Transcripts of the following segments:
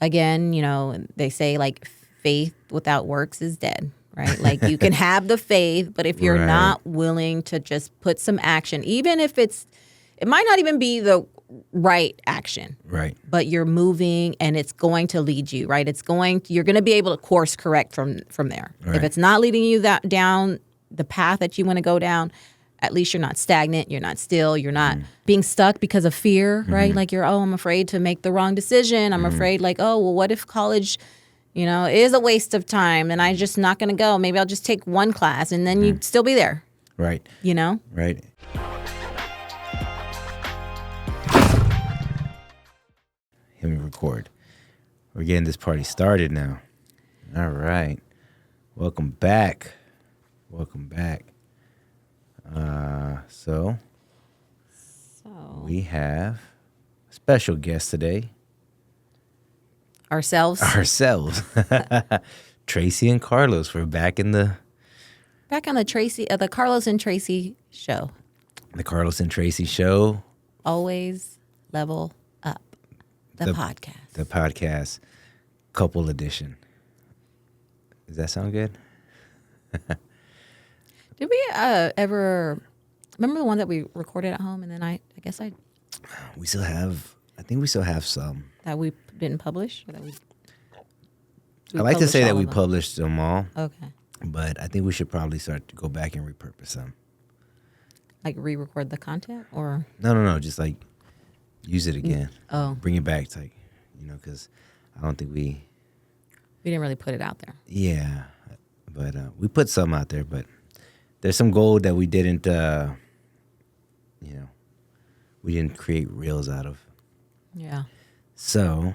again, they say like faith without works is dead, right? Like you can have the faith, but if you're Right. not willing to just put some action, even if it might not even be the right action, Right. but you're moving and it's going to lead you, right? You're going to be able to course correct from there. Right. If it's not leading you down the path that you want to go down, at least you're not stagnant, you're not still, you're not being stuck because of fear, right? Like I'm afraid to make the wrong decision. I'm afraid like, oh, well, what if college, is a waste of time and I'm just not going to go. Maybe I'll just take one class and then you'd still be there, Right. Right. Hit me record. We're getting this party started now. All right. Welcome back. So we have a special guest today. Ourselves. Tracy and Carlos. We're back on the Carlos and Tracy show. The Carlos and Tracy show. Always level up. The podcast. The podcast couple edition. Does that sound good? Did we ever remember the one that we recorded at home and then I think we still have some. That we didn't publish? Or that we I like to say that we published published them all. Okay. But I think we should probably start to go back and repurpose them. Like re-record the content or? No. Just like use it again. Oh. Bring it back to because I don't think we didn't really put it out there. Yeah. But we put some out there, but there's some gold that we didn't, we didn't create reels out of. Yeah. So,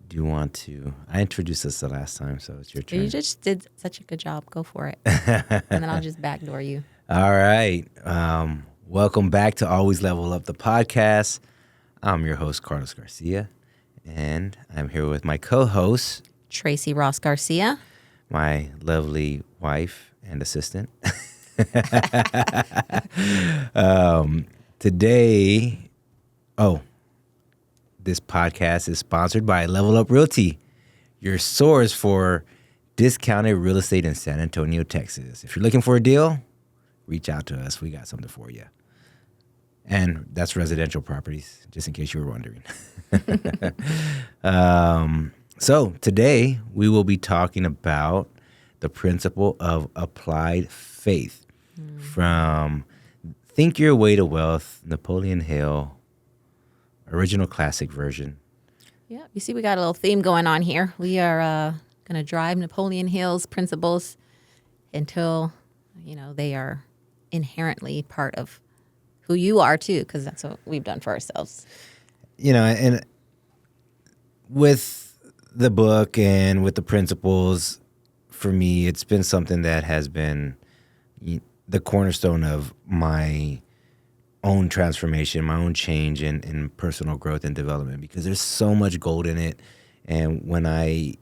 do you want to? I introduced us the last time, so it's your turn. You just did such a good job. Go for it. And then I'll just backdoor you. All right. Welcome back to Always Level Up, the podcast. I'm your host, Carlos Garcia, and I'm here with my co-host, Tracy Ross Garcia. My lovely wife and assistant. Today, this podcast is sponsored by Level Up Realty, your source for discounted real estate in San Antonio, Texas. If you're looking for a deal, reach out to us. We got something for you. And that's residential properties, just in case you were wondering. So today we will be talking about the principle of applied faith from Think Your Way to Wealth, Napoleon Hill, original classic version. Yeah, you see we got a little theme going on here. We are going to drive Napoleon Hill's principles until, they are inherently part of who you are too, because that's what we've done for ourselves. And with the book and with the principles, for me, it's been something that has been the cornerstone of my own transformation, my own change in personal growth and development, because there's so much gold in it. And when I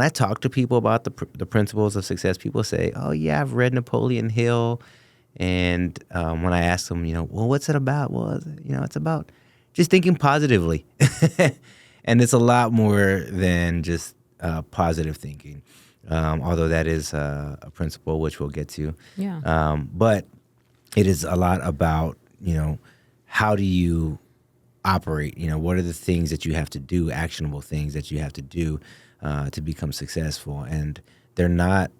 talk to people about the principles of success, people say, "Oh yeah, I've read Napoleon Hill." And when I ask them, well, what's it about? Well, it's about just thinking positively. And it's a lot more than just positive thinking, although that is a principle which we'll get to. Yeah. But it is a lot about, how do you operate? What are the things that you have to do, actionable things that you have to do to become successful? And they're not,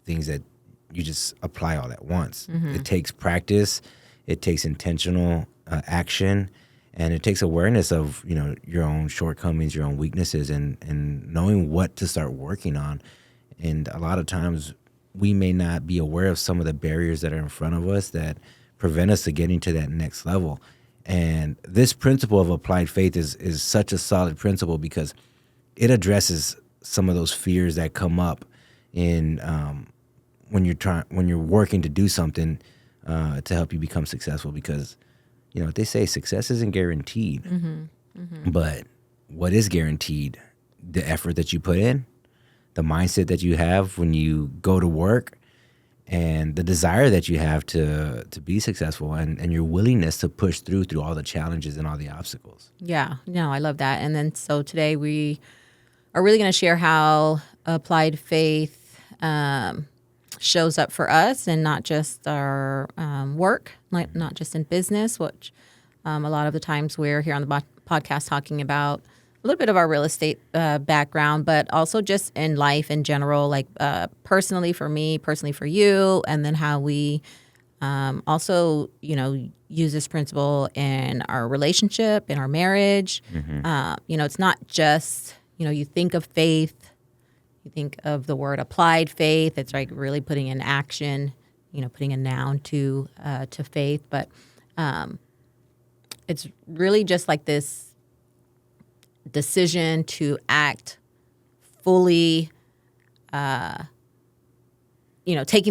things that you just apply all at once. Mm-hmm. It takes practice. It takes intentional action. And it takes awareness of, your own shortcomings, your own weaknesses, and knowing what to start working on. And a lot of times we may not be aware of some of the barriers that are in front of us that prevent us to getting to that next level. And this principle of applied faith is such a solid principle because it addresses some of those fears that come up in when you're working to do something to help you become successful. Because they say success isn't guaranteed, but what is guaranteed? The effort that you put in, the mindset that you have when you go to work, and the desire that you have to be successful, and your willingness to push through all the challenges and all the obstacles. Yeah, no, I love that. And then so today we are really going to share how applied faith shows up for us, and not just our work, like not just in business, which a lot of the times we're here on the podcast talking about a little bit of our real estate background, but also just in life in general, like personally for me, personally for you, and then how we also, use this principle in our relationship, in our marriage. It's not just, you think of faith, you think of the word applied faith. It's like really putting in action, putting a noun to faith, but it's really just like this decision to act fully, taking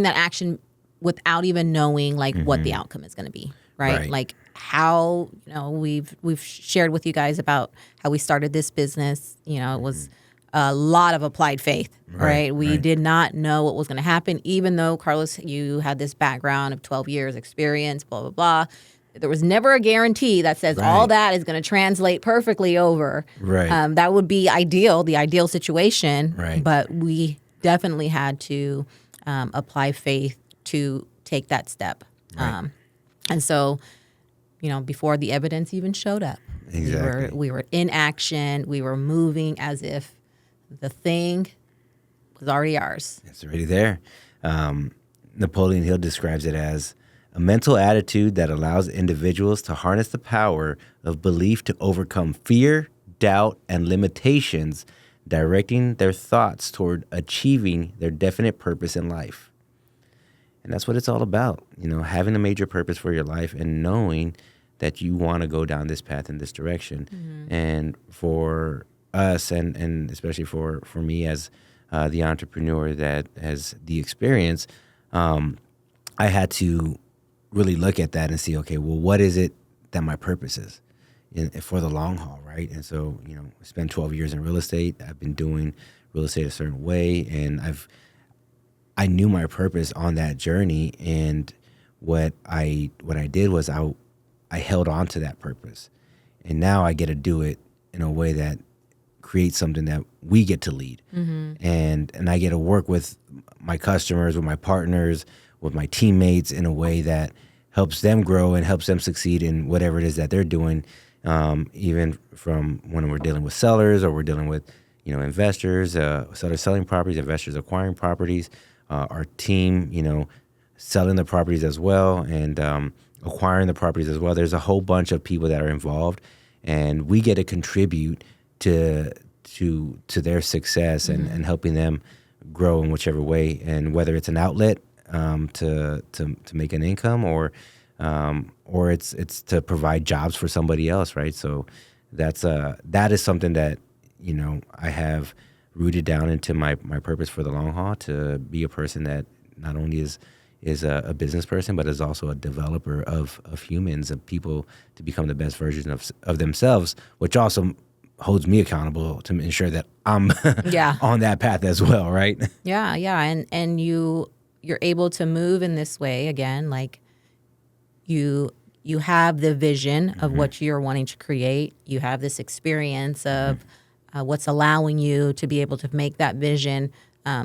that action without even knowing like what the outcome is going to be, right? Like how, we've shared with you guys about how we started this business. It was a lot of applied faith, right? We did not know what was going to happen, even though, Carlos, you had this background of 12 years experience, blah, blah, blah. There was never a guarantee that says all that is going to translate perfectly over. That would be ideal, the ideal situation. But we definitely had to apply faith to take that step. And so, before the evidence even showed up, we were in action. We were moving as if the thing was already ours. It's already there. Napoleon Hill describes it as a mental attitude that allows individuals to harness the power of belief to overcome fear, doubt, and limitations, directing their thoughts toward achieving their definite purpose in life. And that's what it's all about, having a major purpose for your life and knowing that you want to go down this path in this direction. And for us, and especially for me as the entrepreneur that has the experience, I had to really look at that and see, okay, well, what is it that my purpose is for the long haul, right? And so, I spent 12 years in real estate. I've been doing real estate a certain way, and I knew my purpose on that journey. And what I did was I held on to that purpose, and now I get to do it in a way that creates something that we get to lead, and I get to work with my customers, with my partners, with my teammates in a way that helps them grow and helps them succeed in whatever it is that they're doing, even from when we're dealing with sellers or we're dealing with, investors, sellers selling properties, investors acquiring properties, our team, selling the properties as well, and acquiring the properties as well. There's a whole bunch of people that are involved, and we get to contribute to their success and helping them grow in whichever way, and whether it's an outlet to make an income, or it's to provide jobs for somebody else, right? So that is something that I have rooted down into my purpose for the long haul, to be a person that not only is a business person, but is also a developer of humans, of people to become the best version of themselves, which also holds me accountable to ensure that I'm on that path as well, right? Yeah. And you're able to move in this way again, like you have the vision of what you're wanting to create. You have this experience of what's allowing you to be able to make that vision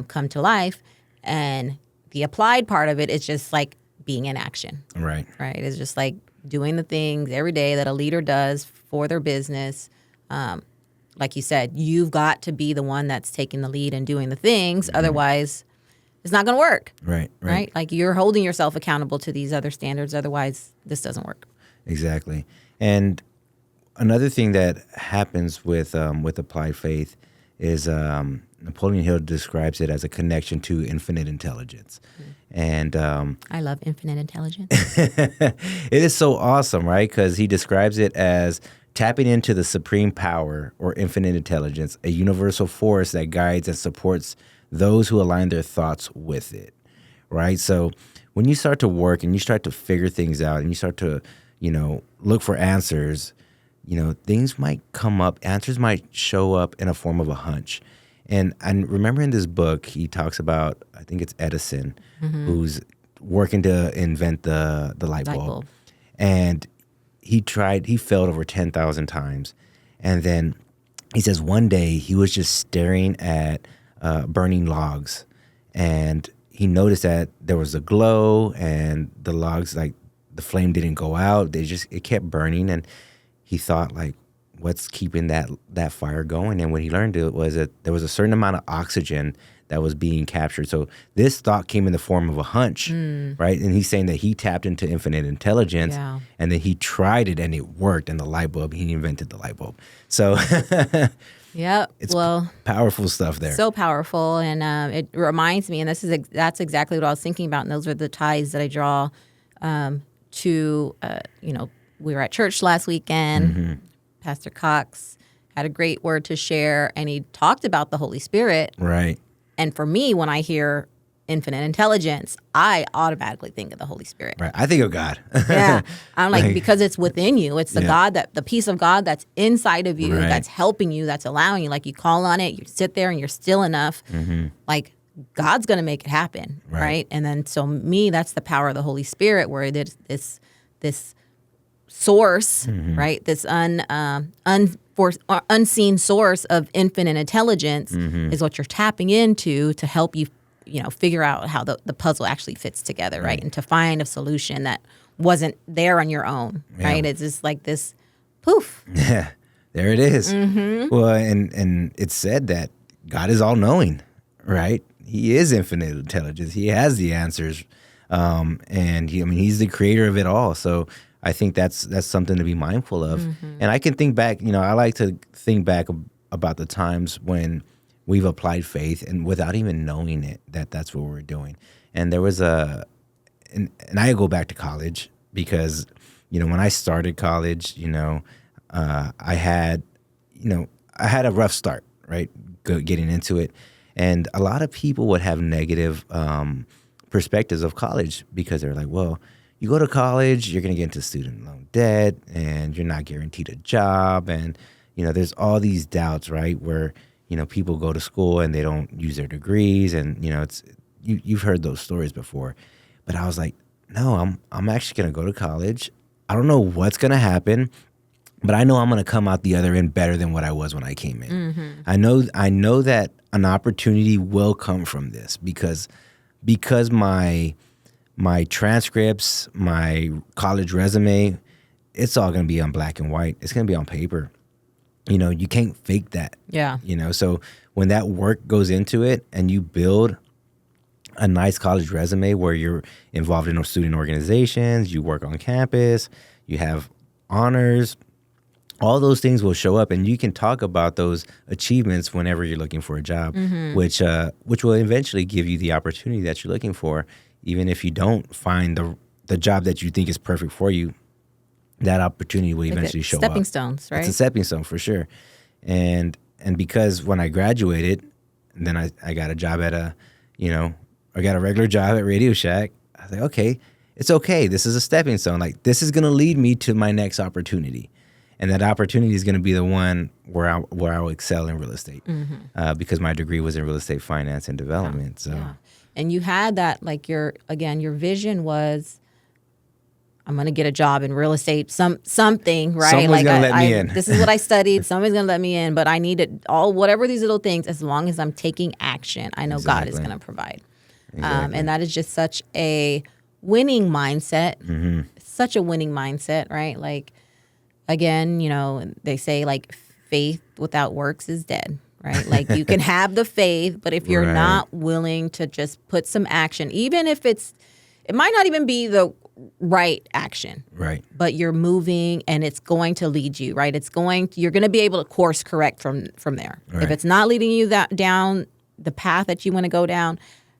come to life. And the applied part of it is just like being in action. Right. It's just like doing the things every day that a leader does for their business. Like you said, you've got to be the one that's taking the lead and doing the things. Otherwise, it's not going to work. Right. Like you're holding yourself accountable to these other standards. Otherwise, this doesn't work. Exactly. And another thing that happens with applied faith is Napoleon Hill describes it as a connection to infinite intelligence. And I love infinite intelligence. It is so awesome, right? Because he describes it as tapping into the supreme power or infinite intelligence, a universal force that guides and supports those who align their thoughts with it, right? So when you start to work and you start to figure things out and you start to, look for answers, things might come up, answers might show up in a form of a hunch. And I remember in this book, he talks about, I think it's Edison, who's working to invent the light bulb. And he failed over 10,000 times. And then he says one day he was just staring at burning logs. And he noticed that there was a glow and the logs, like the flame didn't go out. It kept burning. And he thought, like, what's keeping that fire going? And what he learned was that there was a certain amount of oxygen that was being captured. So this thought came in the form of a hunch, right? And he's saying that he tapped into infinite intelligence, and then he tried it and it worked, and he invented the light bulb. So it's powerful stuff there. So powerful. And it reminds me, and that's exactly what I was thinking about. And those are the ties that I draw to, we were at church last weekend. Pastor Cox had a great word to share, and he talked about the Holy Spirit. Right. And for me, when I hear infinite intelligence, I automatically think of the Holy Spirit. Right. I think of God. Yeah. I'm like, because it's within you. It's the the peace of God that's inside of you, that's helping you, that's allowing you. Like, you call on it, you sit there and you're still enough. Like, God's going to make it happen. Right. And then, so me, that's the power of the Holy Spirit, where it is this source, right? This unseen source of infinite intelligence is what you're tapping into to help you, figure out how the puzzle actually fits together, right? And to find a solution that wasn't there on your own, right? It's just like this poof. Yeah, there it is. Well, and it's said that God is all-knowing, right? He is infinite intelligence. He has the answers, and he's the creator of it all. So I think that's something to be mindful of. And I can think back, I like to think back about the times when we've applied faith and without even knowing it, that's what we're doing. And there was and I go back to college because, when I started college, I had a rough start, right? Getting into it. And a lot of people would have negative perspectives of college because they're like, well, you go to college, you're going to get into student loan debt, and you're not guaranteed a job. And, there's all these doubts, right, where, people go to school and they don't use their degrees. And, you've heard those stories before. But I was like, no, I'm actually going to go to college. I don't know what's going to happen, but I know I'm going to come out the other end better than what I was when I came in. I know that an opportunity will come from this because my transcripts, my college resume, it's all going to be on black and white. It's going to be on paper. You can't fake that. Yeah. So when that work goes into it and you build a nice college resume where you're involved in student organizations, you work on campus, you have honors, all those things will show up, and you can talk about those achievements whenever you're looking for a job, which will eventually give you the opportunity that you're looking for. Even if you don't find the job that you think is perfect for you, that opportunity will eventually show up. Stepping stones, right? It's a stepping stone for sure. And because when I graduated, then I got a job at I got a regular job at Radio Shack. I was like, okay, it's okay. This is a stepping stone. Like, this is going to lead me to my next opportunity. And that opportunity is going to be the one where I will excel in real estate because my degree was in real estate finance and development. So. Yeah. And you had that, like, your vision was, I'm going to get a job in real estate, something, right? Someone's going to let me in. This is what I studied. Somebody's going to let me in, but I need it all, whatever these little things, as long as I'm taking action, I know God is going to provide. And that is just such a winning mindset, such a winning mindset, right? Like, again, they say, like, faith without works is dead. Right? Like, you can have the faith, but if you're not willing to just put some action, even if it might not even be the right action. Right. But you're moving and it's going to lead you, right? You're going to be able to course correct from there. Right. If it's not leading you down the path that you want to go down,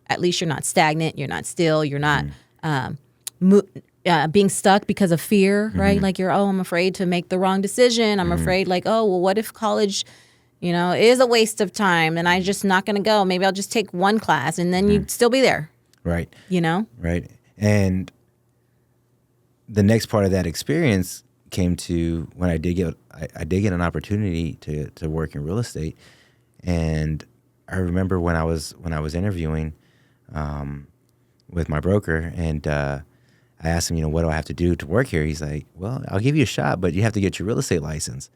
at least you're not stagnant, you're not still, you're not being stuck because of fear, right? Like, I'm afraid to make the wrong decision. I'm afraid, like, what if college is a waste of time and I'm just not going to go. Maybe I'll just take one class and then you'd still be there. Right. Right. And the next part of that experience came to when I did get an opportunity to work in real estate. And remember when I was interviewing with my broker, and I asked him, what do I have to do to work here? He's like, well, I'll give you a shot, but you have to get your real estate license.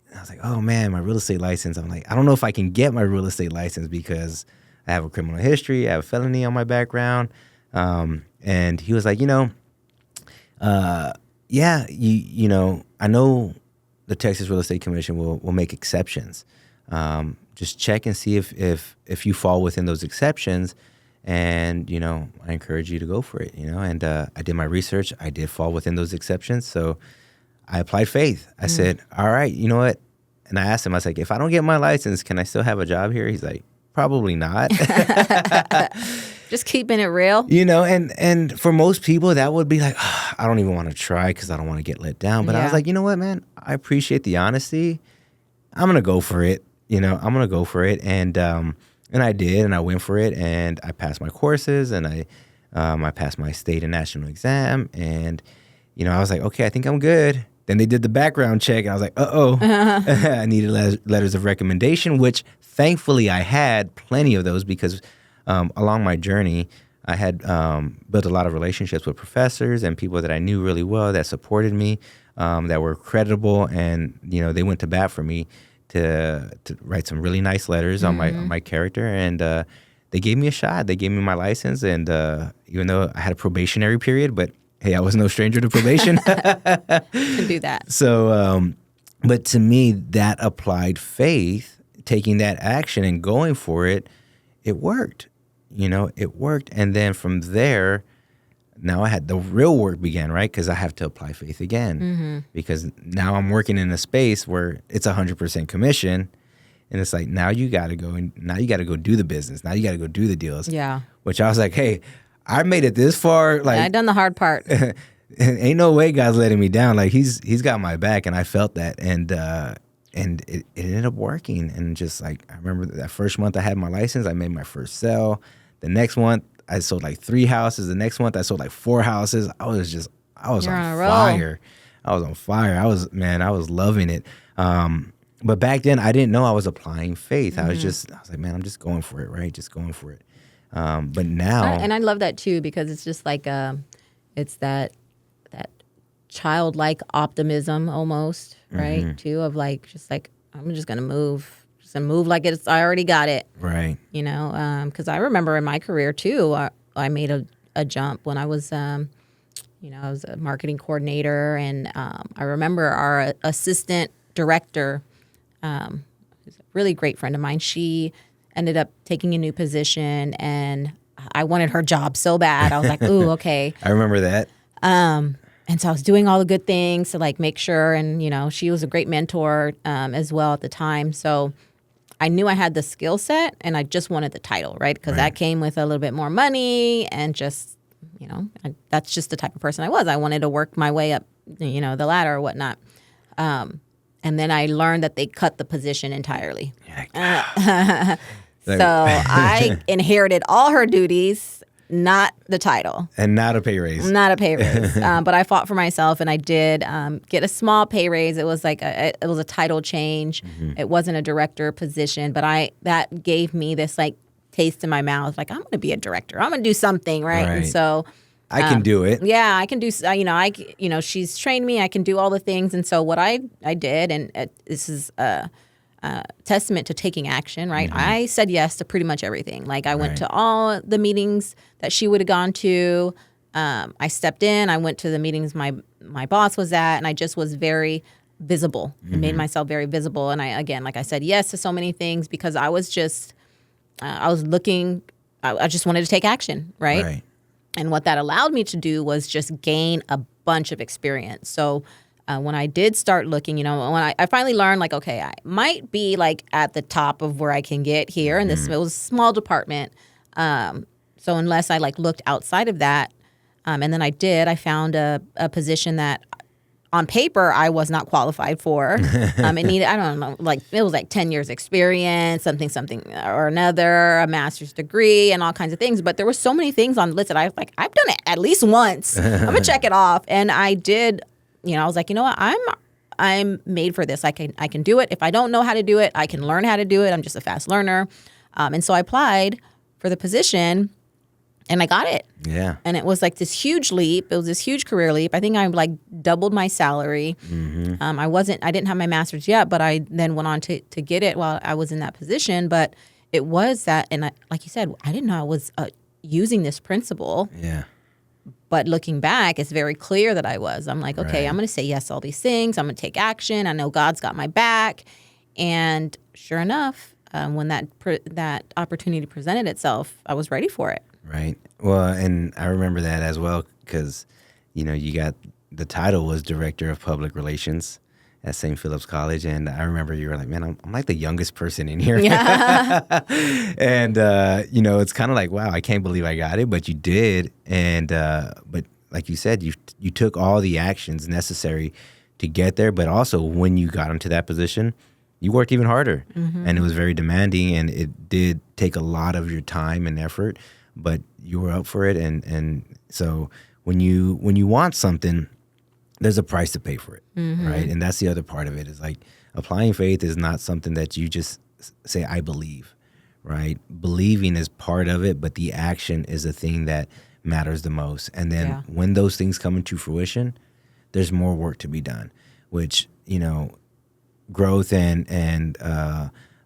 And I was like, oh man, my real estate license. I'm like, I don't know if I can get my real estate license because I have a criminal history, I have a felony on my background. And he was like, yeah, I know the Texas Real Estate Commission will make exceptions. Just check and see if you fall within those exceptions. And, I encourage you to go for it, and I did my research. I did fall within those exceptions. So I applied faith. I said, all right, you know what? And I asked him, I was like, if I don't get my license, can I still have a job here? He's like, probably not. Just keeping it real. And for most people, that would be like, I don't even want to try because I don't want to get let down. But I was like, you know what, man? I appreciate the honesty. I'm going to go for it. I'm going to go for it. And I did, and I went for it, and I passed my courses, and I passed my state and national exam. And, I was like, okay, I think I'm good. Then they did the background check, and I was like, I needed letters of recommendation, which thankfully I had plenty of those because along my journey, I had built a lot of relationships with professors and people that I knew really well that supported me, that were credible, and they went to bat for me to write some really nice letters on my character, and they gave me a shot. They gave me my license, and even though I had a probationary period, but hey, I was no stranger to probation. Can do that. So, but to me, that applied faith, taking that action and going for it, it worked. It worked. And then from there, now I had the real work began, right? Because I have to apply faith again. Because now I'm working in a space where it's 100% commission. And it's like, now you got to go do the business. Now you got to go do the deals. Yeah. Which I was like, hey, I made it this far. Like, I done the hard part. Ain't no way God's letting me down. Like he's got my back, and I felt that, and it ended up working. And just like I remember that first month I had my license, I made my first sale. The next month I sold like 3 houses. The next month I sold like 4 houses. I was on fire. I was on fire. I was loving it. But back then I didn't know I was applying faith. I was like, man, I'm just going for it, right? Just going for it. But now, and I love that too, because it's just like it's that childlike optimism almost, right? Too, of like just like I'm just gonna move, like I already got it, right? Because I remember in my career too, I made a jump when I was, I was a marketing coordinator, and I remember our assistant director, who's a really great friend of mine, she ended up taking a new position, and I wanted her job so bad. I was like, ooh, okay. I remember that. And so I was doing all the good things to like make sure, and she was a great mentor as well at the time. So I knew I had the skill set, and I just wanted the title, right? Because that came with a little bit more money, and just, that's just the type of person I was. I wanted to work my way up, the ladder or whatnot. And then I learned that they cut the position entirely. So I inherited all her duties, not the title. And not a pay raise. Not a pay raise. But I fought for myself, and I did get a small pay raise. It was like it was a title change. It wasn't a director position, but that gave me this like taste in my mouth. Like, I'm going to be a director. I'm going to do something, right? And so I can do it. Yeah, I can do. She's trained me. I can do all the things. And so what I did, and this is testament to taking action, right? I said yes to pretty much everything. Like I went to all the meetings that she would have gone to. I stepped in. I went to the meetings my boss was at, and I just was very visible. I made myself very visible. And I said yes to so many things because I was just, I was looking, I just wanted to take action, right? And what that allowed me to do was just gain a bunch of experience. So when I did start looking, when I finally learned, like, okay, I might be like at the top of where I can get here. And this it was a small department. So unless I like looked outside of that, and then I found a position that on paper I was not qualified for. It needed, I don't know, like it was like 10 years experience, something or another, a master's degree and all kinds of things. But there were so many things on the list that I've done it at least once. I'm gonna check it off. And I did. I was like, you know what? I'm made for this. I can do it. If I don't know how to do it, I can learn how to do it. I'm just a fast learner. And so I applied for the position and I got it. Yeah. And it was like this huge leap. It was this huge career leap. I think I like doubled my salary. I didn't have my master's yet, but I then went on to get it while I was in that position. But it was that, and like you said, I didn't know I was using this principle. Yeah. But looking back, it's very clear that I was. I'm like, okay, I'm going to say yes to all these things. I'm going to take action. I know God's got my back. And sure enough, when that opportunity presented itself, I was ready for it. Right. Well, and I remember that as well because, you got the title was Director of Public Relations at St. Philip's College. And I remember you were like, man, I'm like the youngest person in here. Yeah. And, it's kind of like, wow, I can't believe I got it, but you did. And, but like you said, you took all the actions necessary to get there. But also when you got into that position, you worked even harder. And it was very demanding and it did take a lot of your time and effort, but you were up for it. And so when you want something, there's a price to pay for it, right? And that's the other part of it is like applying faith is not something that you just say, I believe, right? Believing is part of it, but the action is the thing that matters the most. And then when those things come into fruition, there's more work to be done, which, growth and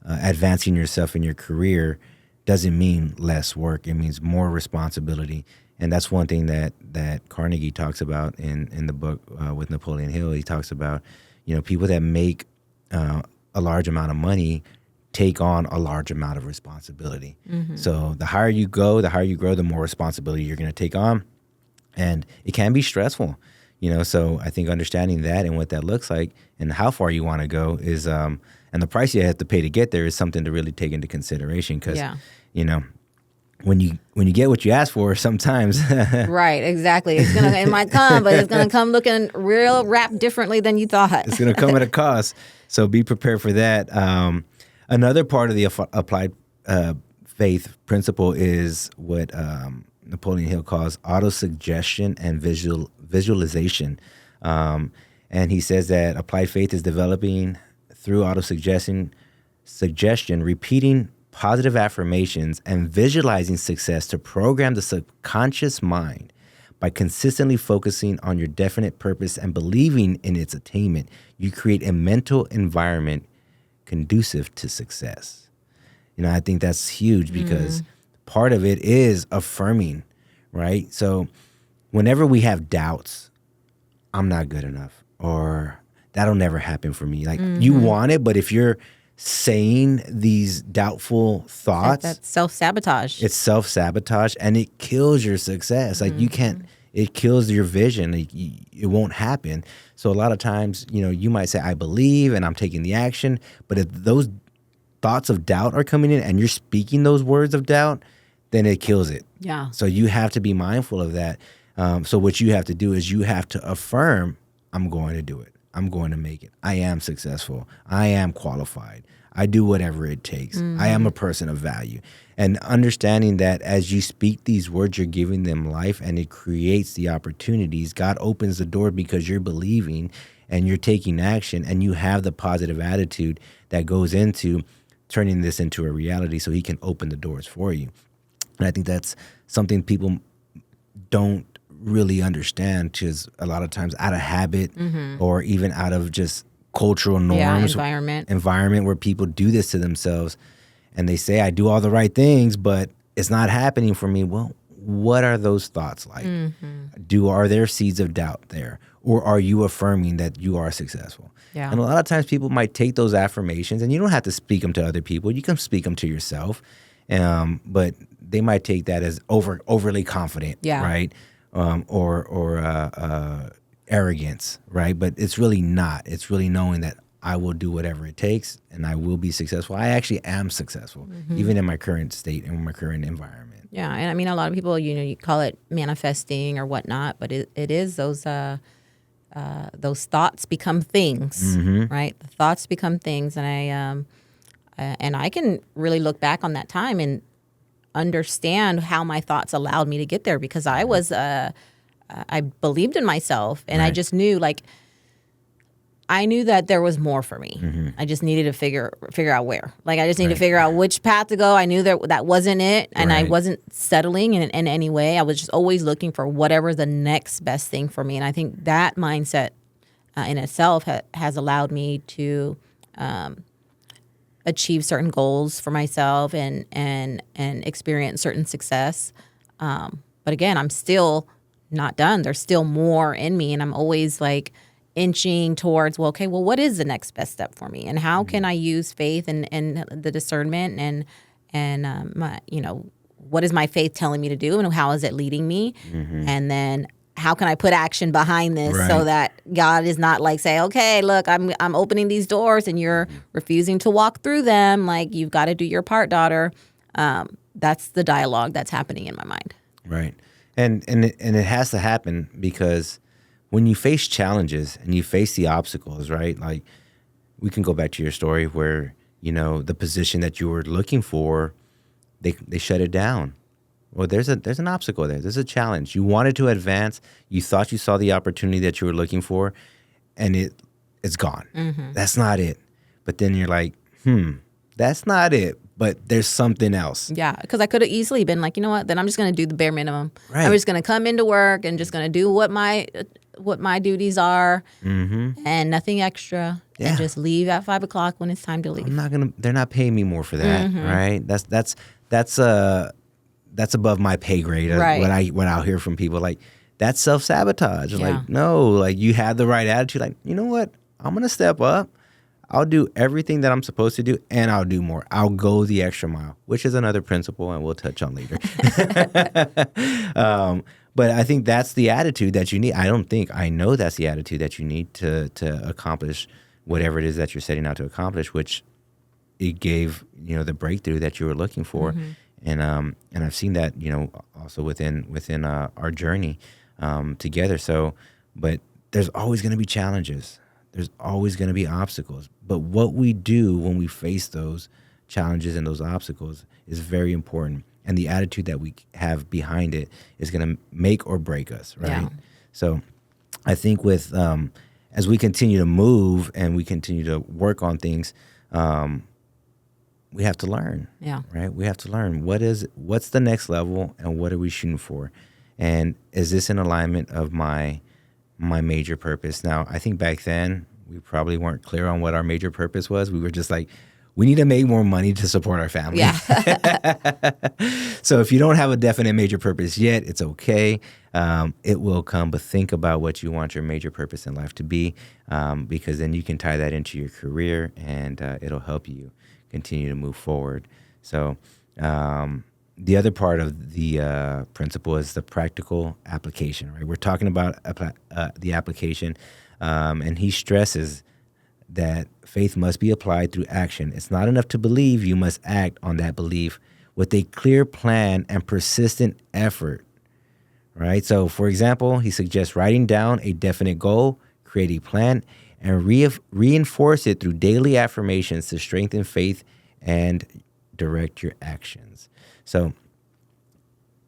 advancing yourself in your career doesn't mean less work. It means more responsibility. And that's one thing that Carnegie talks about in the book with Napoleon Hill. He talks about, people that make a large amount of money take on a large amount of responsibility. So the higher you go, the more responsibility you're going to take on. And it can be stressful, so I think understanding that and what that looks like and how far you want to go is, and the price you have to pay to get there is something to really take into consideration because, when you get what you ask for, sometimes right, exactly. It might come, but it's gonna come looking real wrapped differently than you thought. It's gonna come at a cost. So be prepared for that. Another part of the applied faith principle is what Napoleon Hill calls autosuggestion and visualization. And he says that applied faith is developing through autosuggestion, repeating positive affirmations, and visualizing success to program the subconscious mind. By consistently focusing on your definite purpose and believing in its attainment, you create a mental environment conducive to success. I think that's huge because part of it is affirming, right? So whenever we have doubts, I'm not good enough, or that'll never happen for me. Like you want it, but if you're saying these doubtful thoughts, that's self-sabotage. It's self-sabotage and it kills your success. Like you can't, it kills your vision. It won't happen. So a lot of times, you might say, I believe and I'm taking the action, but if those thoughts of doubt are coming in and you're speaking those words of doubt, then it kills it. Yeah. So you have to be mindful of that. So what you have to do is you have to affirm, I'm going to do it. I'm going to make it. I am successful. I am qualified. I do whatever it takes. I am a person of value. And understanding that as you speak these words, you're giving them life and it creates the opportunities. God opens the door because you're believing and you're taking action and you have the positive attitude that goes into turning this into a reality so he can open the doors for you. And I think that's something people don't really understand because a lot of times out of habit or even out of just cultural norms, environment where people do this to themselves and they say, I do all the right things, but it's not happening for me. Well, what are those thoughts like? Are there seeds of doubt there? Or are you affirming that you are successful? Yeah. And a lot of times people might take those affirmations and you don't have to speak them to other people. You can speak them to yourself. But they might take that as overly confident, right? Or arrogance, right? But it's really not. It's really knowing that I will do whatever it takes and I will be successful. I actually am successful, even in my current state and my current environment. Yeah, and I mean, a lot of people, you call it manifesting or whatnot, but it is those thoughts become things, right? The thoughts become things, and I can really look back on that time and understand how my thoughts allowed me to get there because I was I believed in myself and I just knew like I knew that there was more for me. Mm-hmm. I just needed to figure out where. Like, I just needed to figure out which path to go. I knew that wasn't it, and I wasn't settling in any way. I was just always looking for whatever the next best thing for me. And I think that mindset in itself has allowed me to achieve certain goals for myself and experience certain success. But again, I'm still not done. There's still more in me, and I'm always like inching towards, well, okay, well, what is the next best step for me, and how can I use faith and the discernment and my, what is my faith telling me to do, and how is it leading me, and then how can I put action behind this so that God is not like, say, okay, look, I'm opening these doors and you're refusing to walk through them. Like, you've got to do your part, daughter. That's the dialogue that's happening in my mind. Right, and it has to happen because when you face challenges and you face the obstacles, right? Like, we can go back to your story where, the position that you were looking for, they shut it down. Well, there's an obstacle there. There's a challenge. You wanted to advance. You thought you saw the opportunity that you were looking for, and it's gone. Mm-hmm. That's not it. But then you're like, that's not it. But there's something else. Yeah, because I could have easily been like, you know what? Then I'm just going to do the bare minimum. Right. I'm just going to come into work and just going to do what my duties are, and nothing extra, and just leave at 5 o'clock when it's time to leave. They're not paying me more for that, right? That's above my pay grade. Right. What I'll hear from people, like, that's self-sabotage. Yeah. Like, no, like, you had the right attitude. Like, you know what? I'm going to step up. I'll do everything that I'm supposed to do, and I'll do more. I'll go the extra mile, which is another principle, and we'll touch on later. But I think that's the attitude that you need. I know that's the attitude that you need to accomplish whatever it is that you're setting out to accomplish, which it gave, the breakthrough that you were looking for. And I've seen that, also within our journey together. So, but there's always going to be challenges. There's always going to be obstacles. But what we do when we face those challenges and those obstacles is very important. And the attitude that we have behind it is going to make or break us, right? Yeah. So I think with as we continue to move and we continue to work on things, we have to learn. Yeah. Right? We have to learn what's the next level and what are we shooting for? And is this in alignment of my major purpose? Now, I think back then we probably weren't clear on what our major purpose was. We were just like, we need to make more money to support our family. Yeah. So if you don't have a definite major purpose yet, it's okay. It will come, but think about what you want your major purpose in life to be, because then you can tie that into your career, and it'll help you continue to move forward. So the other part of the principle is the practical application, right? We're talking about the application, and he stresses that faith must be applied through action. It's not enough to believe, you must act on that belief with a clear plan and persistent effort, right? So, for example, he suggests writing down a definite goal, create a plan, and reinforce it through daily affirmations to strengthen faith and direct your actions. So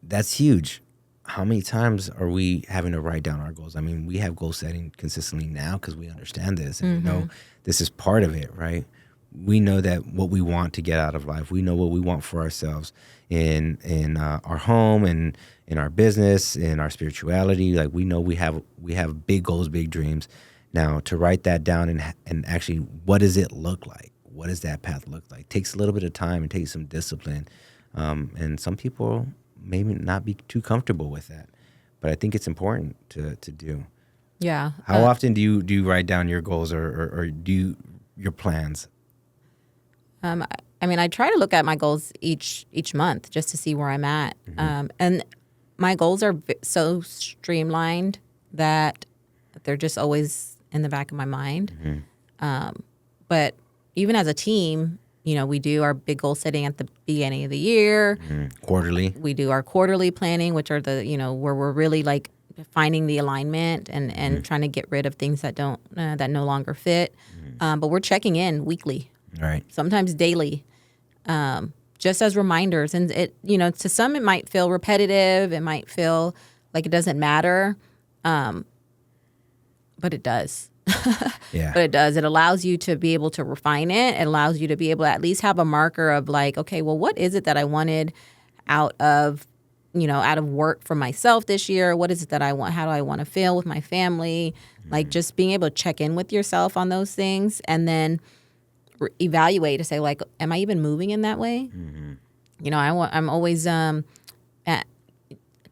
that's huge. How many times are we having to write down our goals? I mean, we have goal setting consistently now because we understand this and we know this is part of it, right? We know that what we want to get out of life. We know what we want for ourselves in our home and in our business, in our spirituality. Like, we know we have big goals, big dreams. Now, to write that down and actually, what does it look like? What does that path look like? It takes a little bit of time and takes some discipline. And some people maybe not be too comfortable with that, but I think it's important to do. Yeah. How often do you write down your goals or do your plans? I mean, I try to look at my goals each month just to see where I'm at. And my goals are so streamlined that they're just always in the back of my mind. But even as a team, we do our big goal setting at the beginning of the year. Quarterly. We do our quarterly planning, which are the, where we're really like finding the alignment and trying to get rid of things that don't, that no longer fit. But we're checking in weekly. Right. Sometimes daily, just as reminders. And it, to some it might feel repetitive. It might feel like it doesn't matter. But it does. Yeah. But it does. It allows you to be able to refine it. It allows you to be able to at least have a marker of like, okay, well, what is it that I wanted out of work for myself this year? What is it that I want? How do I want to feel with my family? Like just being able to check in with yourself on those things and then evaluate to say like, am I even moving in that way? I'm always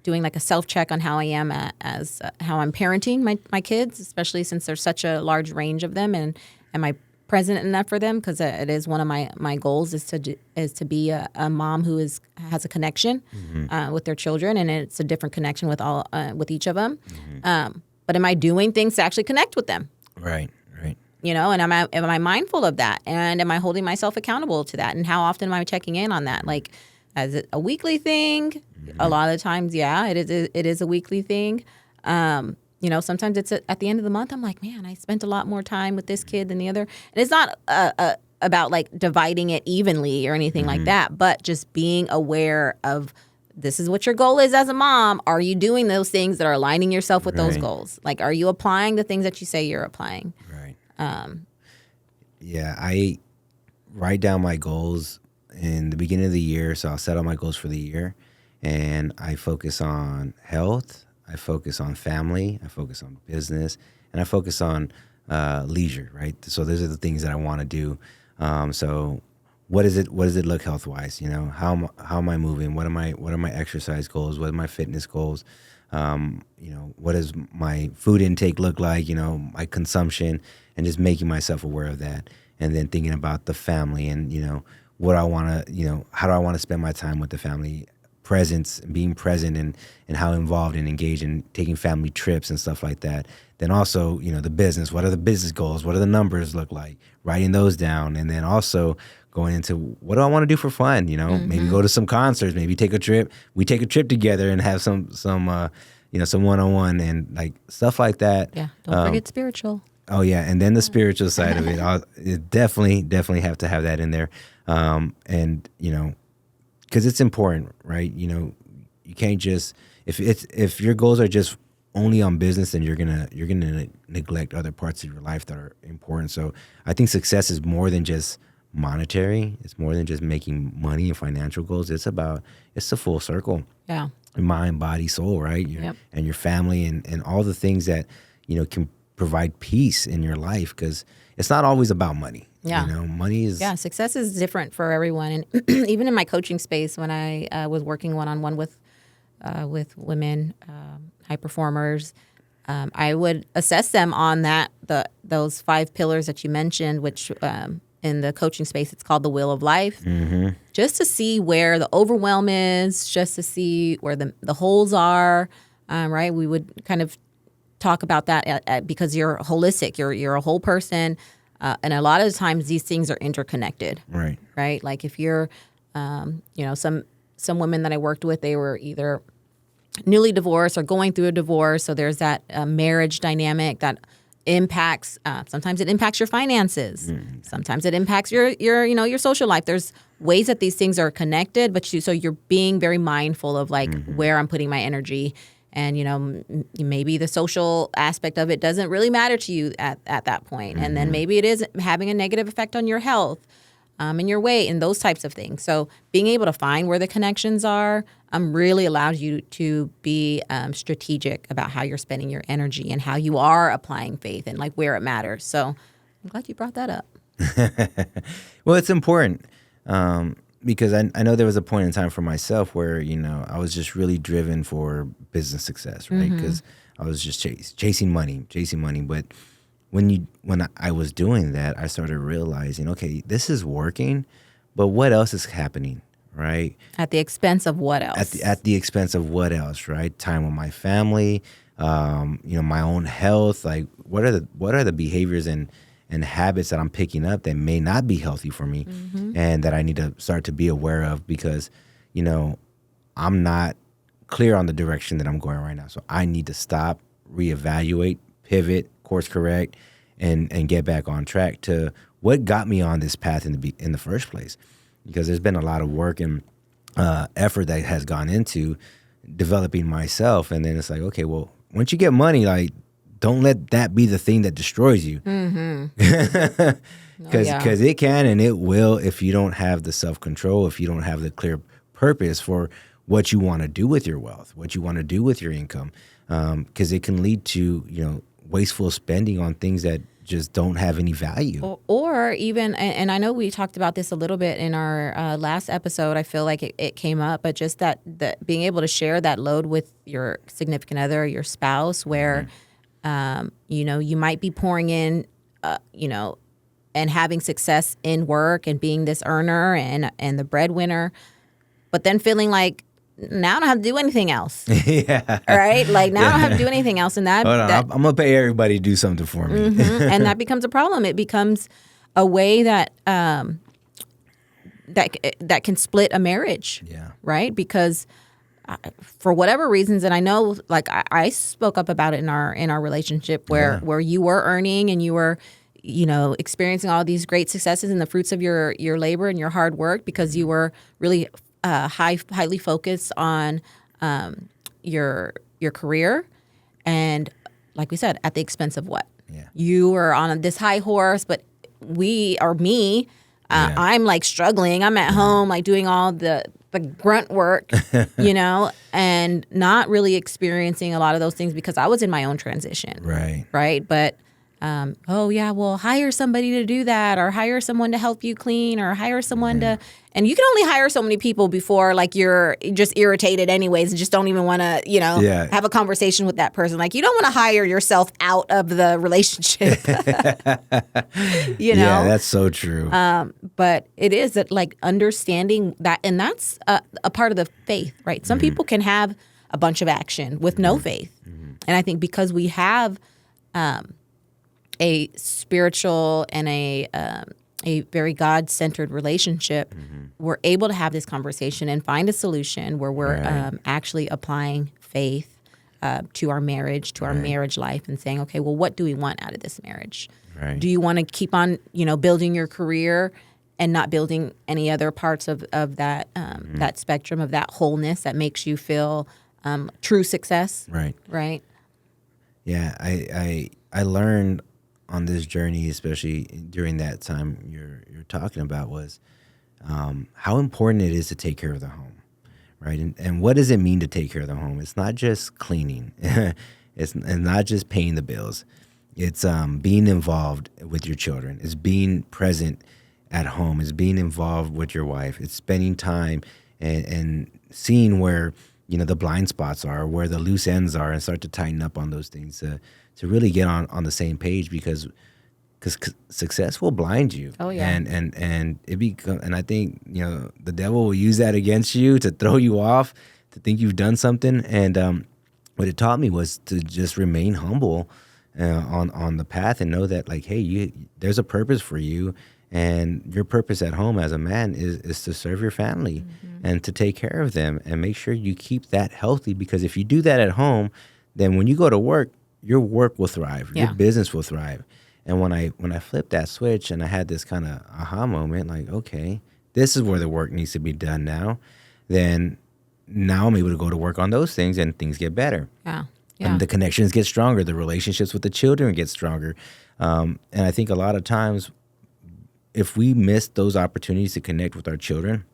doing like a self-check on how I am as how I'm parenting my kids, especially since there's such a large range of them. And am I present enough for them? Because it is one of my goals is to be a mom who has a connection with their children, and it's a different connection with each of them. But am I doing things to actually connect with them? Right. And am I mindful of that? And am I holding myself accountable to that? And how often am I checking in on that? Like, is it a weekly thing? A lot of the times, yeah, it is a weekly thing. Sometimes it's at the end of the month, I'm like, man, I spent a lot more time with this kid than the other. And it's not about like dividing it evenly or anything like that, but just being aware of this is what your goal is as a mom. Are you doing those things that are aligning yourself with those goals? Like, are you applying the things that you say you're applying? Right. Yeah, I write down my goals in the beginning of the year. So I'll set out my goals for the year, and I focus on health. I focus on family. I focus on business, and I focus on leisure. Right. So those are the things that I want to do. So what does it look health wise? How am I moving? What are my exercise goals? What are my fitness goals? What does my food intake look like? My consumption, and just making myself aware of that, and then thinking about the family and what I want to how do I want to spend my time with the family. Presence, being present, and how involved and engaged in taking family trips and stuff like that. Then also, the business. What are the business goals? What do the numbers look like? Writing those down, and then also going into what do I want to do for fun? Maybe go to some concerts. Maybe take a trip. We take a trip together and have some one-on-one and like stuff like that. Yeah, don't forget spiritual. Oh yeah, and then the spiritual side of it. Definitely have to have that in there, and because it's important, right? You can't just if your goals are just only on business, then you're gonna neglect other parts of your life that are important. So I think success is more than just monetary. It's more than just making money and financial goals. It's the full circle. Yeah. Mind, body, soul, right? And your family and all the things that can provide peace in your life, because it's not always about money. Yeah. Money is... Yeah, success is different for everyone. And even in my coaching space, when I was working one-on-one with women, high performers, I would assess them on those 5 pillars that you mentioned, which in the coaching space, it's called the wheel of life, just to see where the overwhelm is, just to see where the holes are, right? We would kind of talk about that because you're holistic, you're a whole person. And a lot of the times these things are interconnected. Right. Like if you're, some women that I worked with, they were either newly divorced or going through a divorce. So there's that marriage dynamic that impacts, sometimes it impacts your finances. Sometimes it impacts your social life. There's ways that these things are connected, but so you're being very mindful of like where I'm putting my energy. And, maybe the social aspect of it doesn't really matter to you at that point. And then maybe it is having a negative effect on your health and your weight and those types of things. So being able to find where the connections are really allows you to be strategic about how you're spending your energy and how you are applying faith and like where it matters. So I'm glad you brought that up. Well, it's important. Because I know there was a point in time for myself where, I was just really driven for business success, right? Because I was just chasing money. But when I was doing that, I started realizing, okay, this is working, but what else is happening, right? At the expense of what else? At the expense of what else, right? Time with my family, my own health. Like, what are the behaviors and habits that I'm picking up that may not be healthy for me and that I need to start to be aware of because, I'm not clear on the direction that I'm going right now. So I need to stop, reevaluate, pivot, course correct, and get back on track to what got me on this path in the first place. Because there's been a lot of work and effort that has gone into developing myself. And then it's like, okay, well, once you get money, like, don't let that be the thing that destroys you. Because it can and it will if you don't have the self-control, if you don't have the clear purpose for what you want to do with your wealth, what you want to do with your income. Because it can lead to, wasteful spending on things that just don't have any value. Or even, and I know we talked about this a little bit in our last episode, I feel like it came up, but just that being able to share that load with your significant other, your spouse, where, you might be pouring in, and having success in work and being this earner and the breadwinner, but then feeling like, now I don't have to do anything else. Yeah. Right? Like now I don't have to do anything else. And Hold on, I'm going to pay everybody to do something for me. And that becomes a problem. It becomes a way that that can split a marriage. Yeah. Right? Because for whatever reasons, and I know, like I spoke up about it in our relationship where you were earning and you were, experiencing all these great successes and the fruits of your labor and your hard work because you were really highly focused on your career, and like we said, at the expense of what? Yeah. You were on this high horse, but I'm like struggling. I'm at home, like doing all the grunt work, and not really experiencing a lot of those things because I was in my own transition. Right. But hire somebody to do that, or hire someone to help you clean, or hire someone to, and you can only hire so many people before like you're just irritated anyways and just don't even want to, have a conversation with that person. Like you don't want to hire yourself out of the relationship, Yeah, that's so true. But it is that like understanding that, and that's a part of the faith, right? Some people can have a bunch of action with no faith. And I think because we have, a spiritual and a very God-centered relationship, we're able to have this conversation and find a solution where we're actually applying faith to our marriage, to our marriage life, and saying, okay, well, what do we want out of this marriage? Right. Do you want to keep on, building your career and not building any other parts of that that spectrum of that wholeness that makes you feel true success? Right. Yeah, I learned on this journey, especially during that time you're talking about, was how important it is to take care of the home, right? And what does it mean to take care of the home? It's not just cleaning. It's not just paying the bills. It's being involved with your children. It's being present at home. It's being involved with your wife. It's spending time and seeing where the blind spots are, where the loose ends are, and start to tighten up on those things to really get on the same page, because success will blind you. Oh yeah. And it become, and I think the devil will use that against you to throw you off, to think you've done something. And what it taught me was to just remain humble on the path and know that, like, hey, there's a purpose for you, and your purpose at home as a man is to serve your family and to take care of them, and make sure you keep that healthy, because if you do that at home, then when you go to work, your work will thrive, your business will thrive. And when I flipped that switch and I had this kind of aha moment, like, okay, this is where the work needs to be done now, then now I'm able to go to work on those things and things get better. Yeah. And the connections get stronger, the relationships with the children get stronger. And I think a lot of times, if we miss those opportunities to connect with our children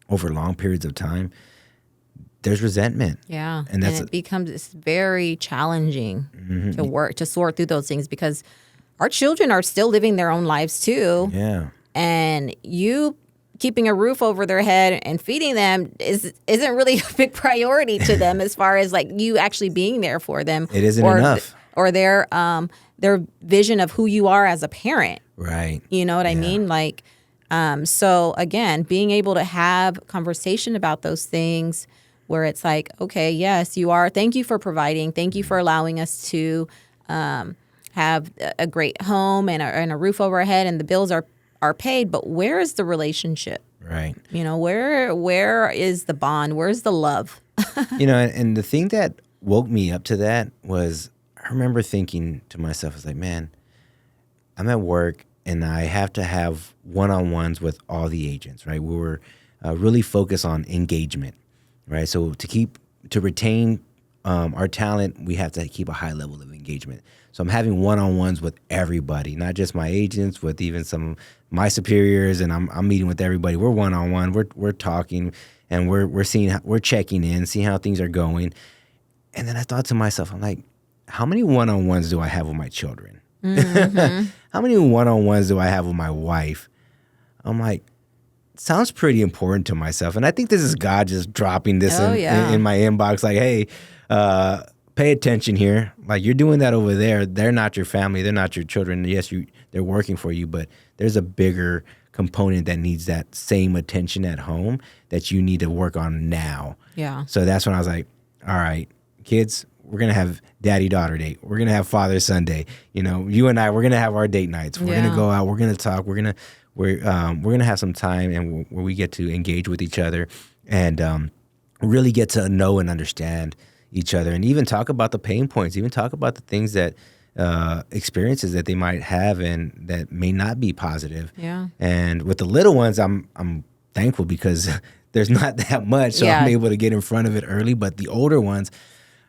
over long periods of time, there's resentment. Yeah. And it becomes very challenging to sort through those things, because our children are still living their own lives too. Yeah. And you keeping a roof over their head and feeding them isn't really a big priority to them as far as like you actually being there for them. It isn't enough. Or their vision of who you are as a parent. Right. You know what I mean? Like, so again, being able to have conversation about those things where it's like, okay, yes, you are. Thank you for providing. Thank you for allowing us to have a great home and a roof over our head, and the bills are paid. But where is the relationship? Right. Where is the bond? Where's the love? And the thing that woke me up to that was, I remember thinking to myself, I was like, man, I'm at work and I have to have one-on-ones with all the agents, right? We were really focused on engagement, right? So to retain our talent, we have to keep a high level of engagement. So I'm having one-on-ones with everybody, not just my agents, with even some of my superiors, and I'm meeting with everybody. We're one-on-one. We're talking, and we're checking in, seeing how things are going. And then I thought to myself, I'm like, how many one-on-ones do I have with my children? Mm-hmm. How many one-on-ones do I have with my wife? I'm like, sounds pretty important to myself. And I think this is God just dropping this in my inbox, like, hey, pay attention here. Like, you're doing that over there. They're not your family. They're not your children. Yes, they're working for you, but there's a bigger component that needs that same attention at home that you need to work on now. Yeah. So that's when I was like, all right, kids, we're going to have daddy-daughter date. We're going to have father-son day. You know, you and I, we're going to have our date nights. We're going to go out. We're going to talk. We're going to have some time and where we get to engage with each other and really get to know and understand each other, and even talk about the pain points, even talk about the things that experiences that they might have and that may not be positive. Yeah. And with the little ones, I'm thankful because there's not that much, so I'm able to get in front of it early. But the older ones,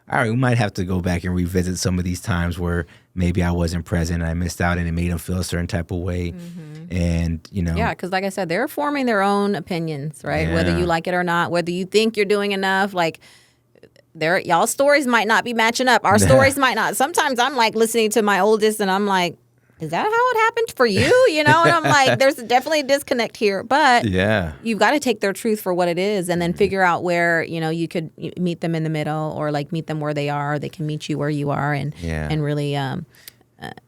all right, we might have to go back and revisit some of these times where maybe I wasn't present and I missed out and it made them feel a certain type of way. Mm-hmm. And, you know. Yeah, because like I said, they're forming their own opinions, right? Yeah. Whether you like it or not, whether you think you're doing enough, like y'all's stories might not be matching up. Our stories might not. Sometimes I'm like listening to my oldest and I'm like, is that how it happened for you? You know, and I'm like, there's definitely a disconnect here. But you've got to take their truth for what it is and then figure out where, you know, you could meet them in the middle or like meet them where they are. They can meet you where you are and really,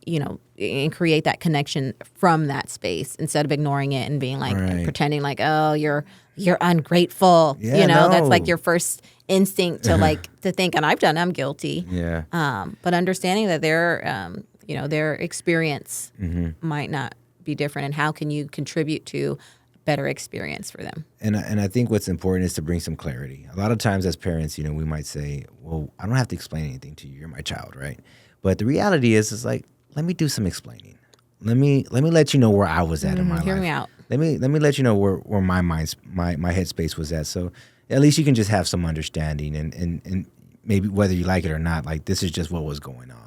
you know, and create that connection from that space instead of ignoring it and being like, and pretending like, oh, you're ungrateful. Yeah, you know, that's like your first instinct to like to think, and I'm guilty. Yeah. But understanding that you know, their experience might not be different, and how can you contribute to a better experience for them? And I think what's important is to bring some clarity. A lot of times as parents, you know, we might say, well, I don't have to explain anything to you. You're my child, right? But the reality is like, let me do some explaining. Let me let you know where I was at in my life. Hear me out. Let me let you know where my headspace was at. So at least you can just have some understanding and maybe whether you like it or not, like this is just what was going on.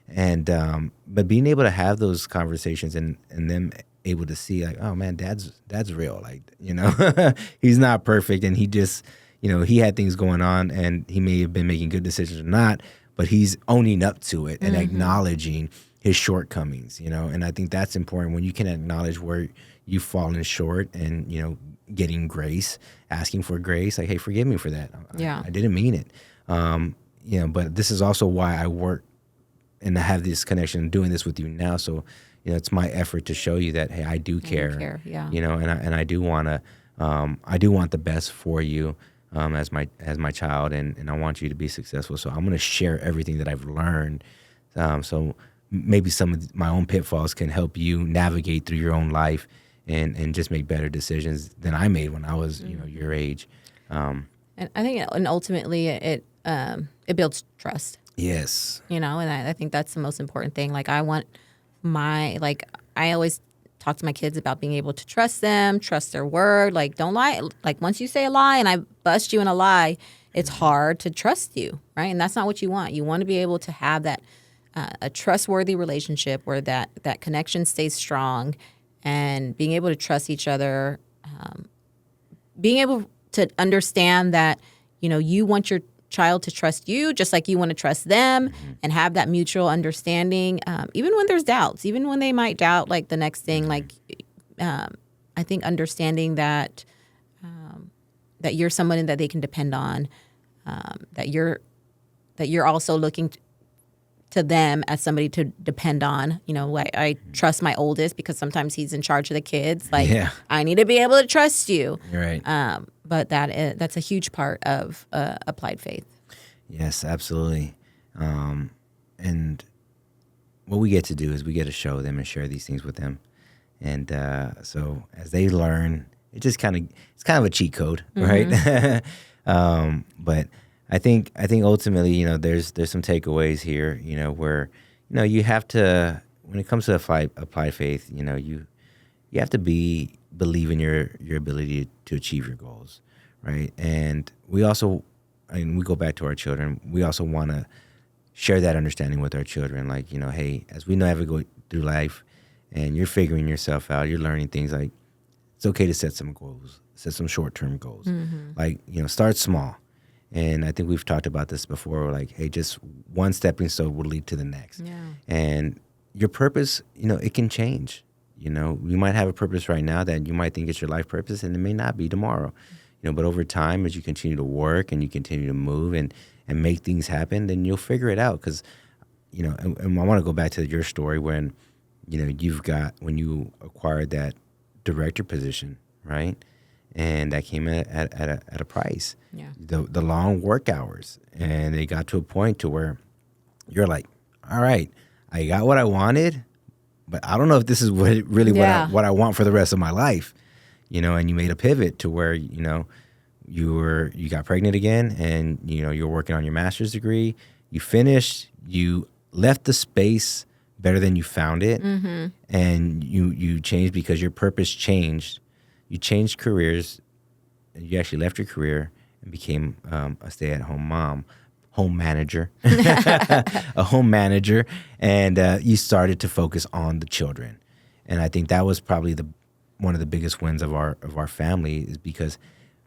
And but being able to have those conversations and them able to see like, oh man, dad's real. Like, you know, he's not perfect and he just, you know, he had things going on and he may have been making good decisions or not, but he's owning up to it and acknowledging his shortcomings, you know. And I think that's important when you can acknowledge where you've fallen short and, you know, getting grace, asking for grace, like, hey, forgive me for that. I didn't mean it. You know, but this is also why I work and I have this connection doing this with you now. So, you know, it's my effort to show you that, hey, I do care. You know, and I do want to, I do want the best for you as my child, and I want you to be successful. So I'm going to share everything that I've learned. So maybe some of my own pitfalls can help you navigate through your own life and just make better decisions than I made when I was, you know, your age. And I think, and ultimately, it builds trust. Yes. You know, and I think that's the most important thing. Like, I always talk to my kids about being able to trust them, trust their word. Like, don't lie. Like, once you say a lie and I bust you in a lie, it's hard to trust you, right? And that's not what you want. You want to be able to have that a trustworthy relationship where that connection stays strong, and being able to trust each other, being able to understand that, you know, you want your child to trust you just like you want to trust them, and have that mutual understanding, even when there's doubts, even when they might doubt like the next thing. Like, I think understanding that that you're someone that they can depend on, that you're also looking to them as somebody to depend on. You know, I trust my oldest because sometimes he's in charge of the kids. Like, I need to be able to trust you. You're right. But that's a huge part of applied faith. Yes, absolutely. And what we get to do is we get to show them and share these things with them. And so as they learn, it's kind of a cheat code, right? But I think ultimately, you know, there's some takeaways here, you know, where, you know, you have to, when it comes to applied faith, you know, you have to believe in your ability to achieve your goals, right? And we also, and we go back to our children, we also want to share that understanding with our children. Like, hey, as we navigate through life and you're figuring yourself out, you're learning things, like it's okay to set some goals, set some short-term goals. Like, start small. And I think we've talked about this before. Like, hey, just one stepping stone will lead to the next. Yeah. And your purpose, it can change. You might have a purpose right now that you might think it's your life purpose, and it may not be tomorrow. But over time, as you continue to work and you continue to move and make things happen, then you'll figure it out. Because, and I want to go back to your story when, when you acquired that director position, right? And that came at a price. Yeah. The long work hours, and it got to a point to where you're like, all right, I got what I wanted, but I don't know if this is what I want for the rest of my life, And you made a pivot to where you got pregnant again, and you're working on your master's degree. You finished. You left the space better than you found it, and you changed because your purpose changed. You changed careers. You actually left your career and became a stay-at-home home manager, a home manager, and you started to focus on the children. And I think that was probably one of the biggest wins of our family, is because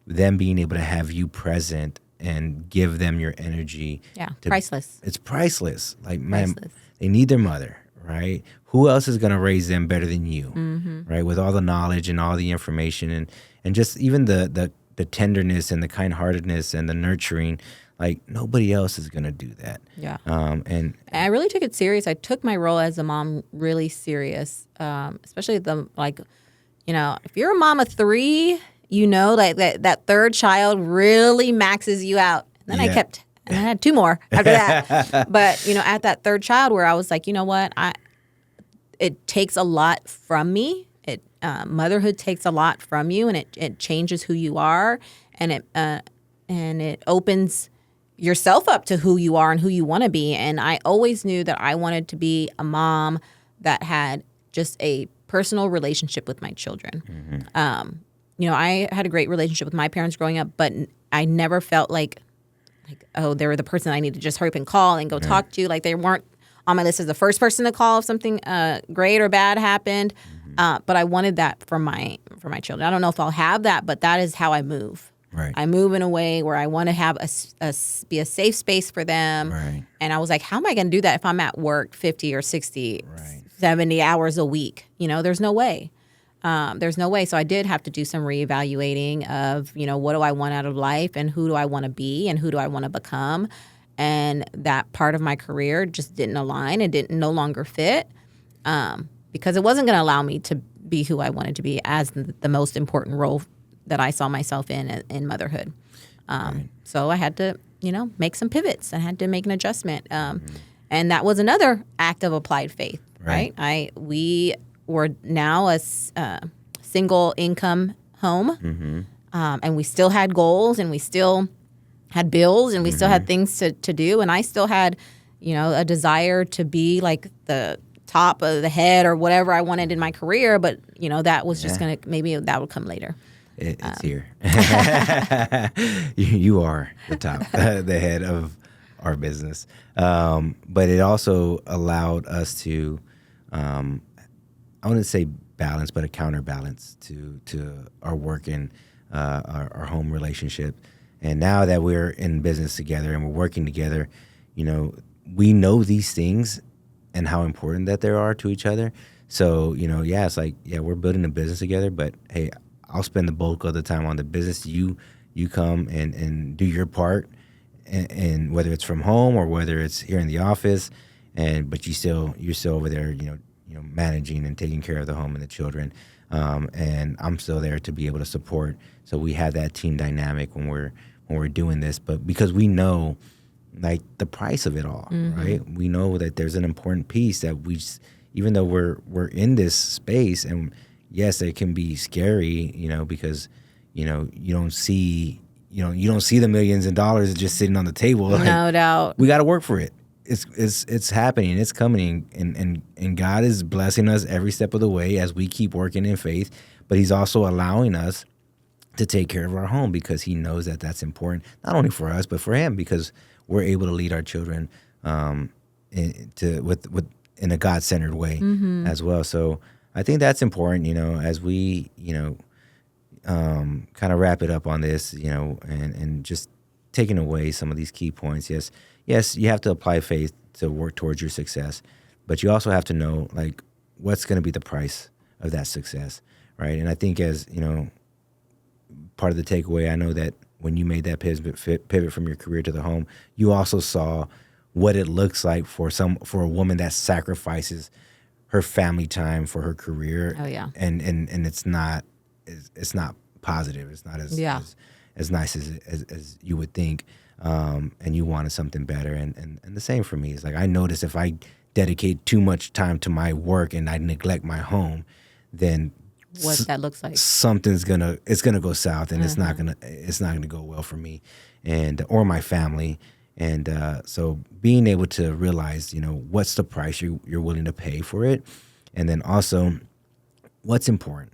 them being able to have you present and give them your energy. Yeah, priceless. It's priceless. Like, man, they need their mother. Right? Who else is going to raise them better than you? Right? With all the knowledge and all the information and just even the tenderness and the kind-heartedness and the nurturing, like nobody else is going to do that. Yeah. And I really took it serious. I took my role as a mom really serious, especially if you're a mom of 3, that third child really maxes you out. And then and I had 2 more after that. But, at that third child where I was like, you know what? It takes a lot from me. Motherhood takes a lot from you, and it changes who you are, and it opens yourself up to who you are and who you want to be. And I always knew that I wanted to be a mom that had just a personal relationship with my children. I had a great relationship with my parents growing up, but I never felt like, they were the person I need to just hurry up and call and go talk to. Like, they weren't on my list as the first person to call if something great or bad happened. But I wanted that for my children. I don't know if I'll have that, but that is how I move. Right. I move in a way where I want to have be a safe space for them. Right. And I was like, how am I going to do that if I'm at work 50 or 60, 70 hours a week? There's no way. There's no way. So I did have to do some reevaluating of, what do I want out of life, and who do I want to be, and who do I want to become? And that part of my career just didn't align. It didn't no longer fit because it wasn't going to allow me to be who I wanted to be as the most important role that I saw myself in motherhood. So I had to, make some pivots. I had to make an adjustment. And that was another act of applied faith, right? We were now a single income home, and we still had goals, and we still had bills, and we still had things to do, and I still had, a desire to be like the top of the head or whatever I wanted in my career, but that was just maybe that would come later. It's here. You are the top, the head of our business, but it also allowed us to. I wouldn't say balance, but a counterbalance to our work and our home relationship. And now that we're in business together and we're working together, we know these things and how important that they are to each other. So, it's like, we're building a business together, but hey, I'll spend the bulk of the time on the business. You come and do your part, and whether it's from home or whether it's here in the office, but you're still over there, managing and taking care of the home and the children. And I'm still there to be able to support. So we have that team dynamic when we're doing this, but because we know like the price of it all, right? We know that there's an important piece that even though we're in this space, and yes, it can be scary, because, you don't see the millions of dollars just sitting on the table. No doubt. We got to work for it. It's happening. It's coming, and God is blessing us every step of the way as we keep working in faith. But He's also allowing us to take care of our home, because he knows that that's important, not only for us, but for him, because we're able to lead our children in a God-centered way as well. So I think that's important, as we, kind of wrap it up on this, and just taking away some of these key points. Yes, you have to apply faith to work towards your success, but you also have to know, like, what's going to be the price of that success, right? And I think, as part of the takeaway, I know that when you made that pivot from your career to the home, you also saw what it looks like for a woman that sacrifices her family time for her career. Oh yeah. And it's not positive. It's not as nice as you would think. And you wanted something better. And the same for me. It's like, I notice if I dedicate too much time to my work and I neglect my home, then what that looks like, something's gonna go south, and it's not gonna go well for me or my family. And so being able to realize, what's the price you're willing to pay for it, and then also what's important,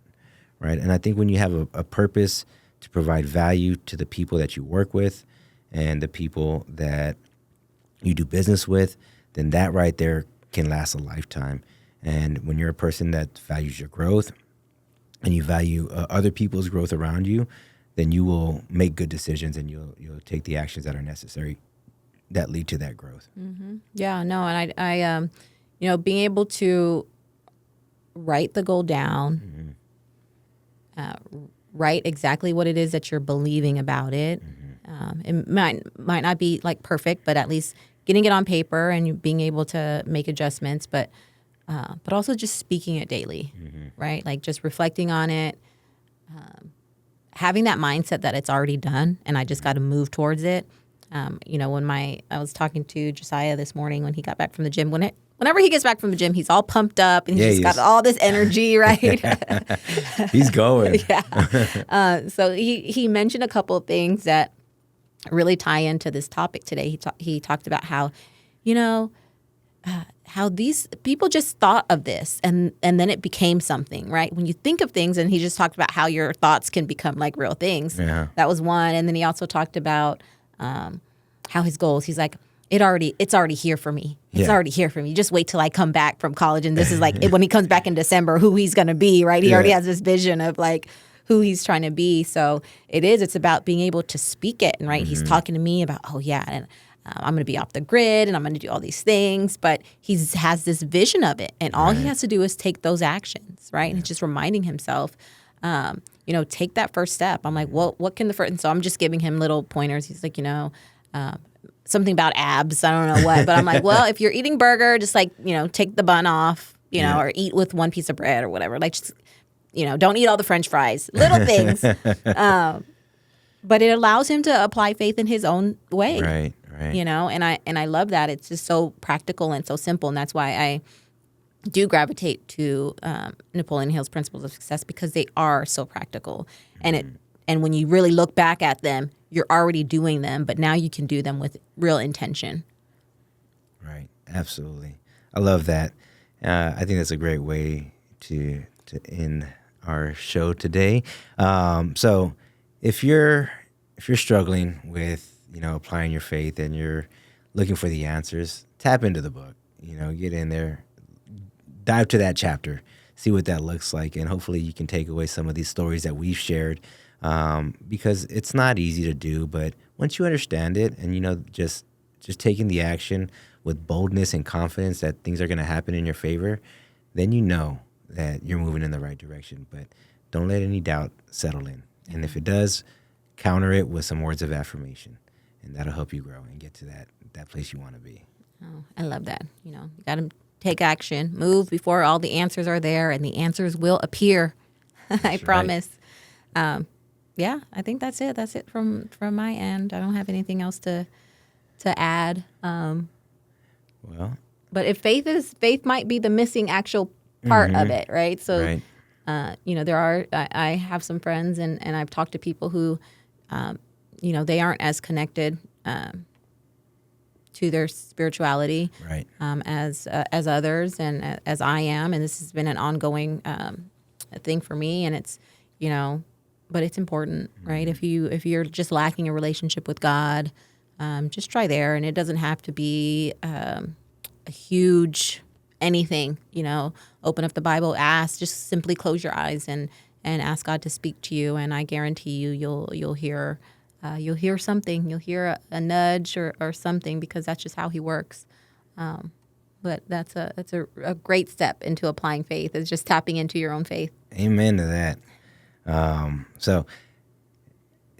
right? And I think when you have a purpose to provide value to the people that you work with and the people that you do business with, then that right there can last a lifetime. And when you're a person that values your growth and you value other people's growth around you, then you will make good decisions, and you'll take the actions that are necessary that lead to that growth. Mm-hmm. Yeah, no, and I being able to write the goal down, write exactly what it is that you're believing about it. It might not be like perfect, but at least getting it on paper and being able to make adjustments, but also just speaking it daily, right? Like just reflecting on it, having that mindset that it's already done and I just got to move towards it. When I was talking to Josiah this morning when he got back from the gym, whenever he gets back from the gym, he's all pumped up and he's got all this energy, right? He's going. Yeah. So he mentioned a couple of things that really tie into this topic today. He talked about how, how these people just thought of this and then it became something, right? When you think of things, and he just talked about how your thoughts can become like real things. Yeah. That was one. And then he also talked about how his goals, he's like, it's already here for me. It's already here for me. Just wait till I come back from college. And this is like when he comes back in December, who he's going to be, right? He already has this vision of like who he's trying to be. So it's about being able to speak it. And right, he's talking to me about, and I'm going to be off the grid and I'm going to do all these things, but he has this vision of it. And all he has to do is take those actions, right? And it's just reminding himself, take that first step. I'm like, well, what can the first, and so I'm just giving him little pointers. He's like, something about abs. I don't know what, but I'm like, well, if you're eating burger, just like, take the bun off, or eat with one piece of bread or whatever. Like, just, don't eat all the French fries, little things. But it allows him to apply faith in his own way. Right. And I love that. It's just so practical and so simple. And that's why I do gravitate to Napoleon Hill's principles of success, because they are so practical. And when you really look back at them, you're already doing them, but now you can do them with real intention. Right. Absolutely. I love that. I think that's a great way to end our show today. So if you're struggling with, applying your faith and you're looking for the answers, tap into the book, get in there, dive to that chapter, see what that looks like. And hopefully you can take away some of these stories that we've shared, because it's not easy to do, but once you understand it and, just taking the action with boldness and confidence that things are going to happen in your favor, then you know that you're moving in the right direction. But don't let any doubt settle in. And if it does, counter it with some words of affirmation, and that'll help you grow and get to that place you want to be. Oh, I love that. You got to take action, move before all the answers are there, and the answers will appear. I promise. Right. I think that's it. That's it from my end. I don't have anything else to add. Well, but if faith might be the missing actual part of it, right? So, right. I have some friends and I've talked to people who, they aren't as connected to their spirituality, right. As others and as I am. And this has been an ongoing thing for me. And it's, but it's important, right? If you're just lacking a relationship with God, just try there. And it doesn't have to be a huge anything, open up the Bible, just simply close your eyes and ask God to speak to you. And I guarantee you'll hear something. You'll hear a nudge or something, because that's just how he works. But that's a great step into applying faith, is just tapping into your own faith. Amen to that. So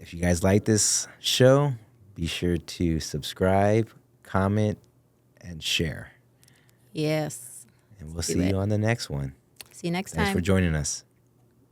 if you guys like this show, be sure to subscribe, comment, and share. Yes. And we'll see you on the next one. See you next Thanks time. for joining us.